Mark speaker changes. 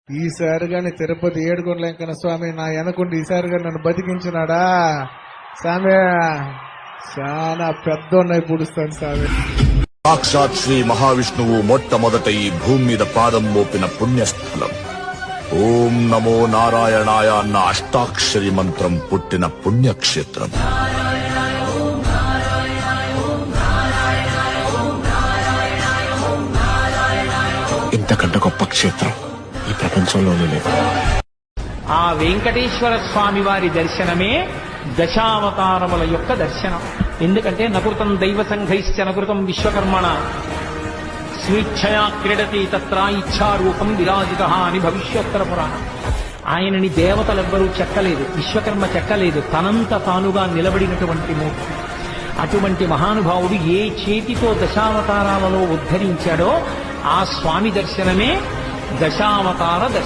Speaker 1: ఈసారి గాని తిరుపతి ఏడుకొండల వెంకన్న స్వామి నా వెనకుండి ఈసారి గాని నన్ను బతికించినాడా స్వామి, చాలా పెద్దోన్నై పుడుస్తాను స్వామి.
Speaker 2: సాక్షాత్ శ్రీ మహావిష్ణువు మొట్టమొదట ఈ భూమి మీద పాదం మోపిన పుణ్యస్థలం. ఓం నమో నారాయణాయ అన్న అష్టాక్షరి మంత్రం పుట్టిన పుణ్యక్షేత్రం. ఇంతకంటే గొప్ప క్షేత్రం ఈ ప్రపంచంలోనే లేదు.
Speaker 3: ఆ వెంకటేశ్వర స్వామి వారి దర్శనమే దశావతారముల యొక్క దర్శనం. ఎందుకంటే నకృతం దైవ సంఘైశ్చ నకృతం విశ్వకర్మణ స్వేచ్ఛయా క్రీడతి తత్ర ఇచ్ఛారూపం విరాజిత అని భవిష్యోత్తర పురాణం. ఆయనని దేవతలెవ్వరూ చెక్కలేదు, విశ్వకర్మ చెక్కలేదు, తనంత తానుగా నిలబడినటువంటి మూర్తి. అటువంటి మహానుభావుడు ఏ చేతితో దశావతారాలలో ఉద్ధరించాడో ఆ స్వామి దర్శనమే దశావతార దర్శనం.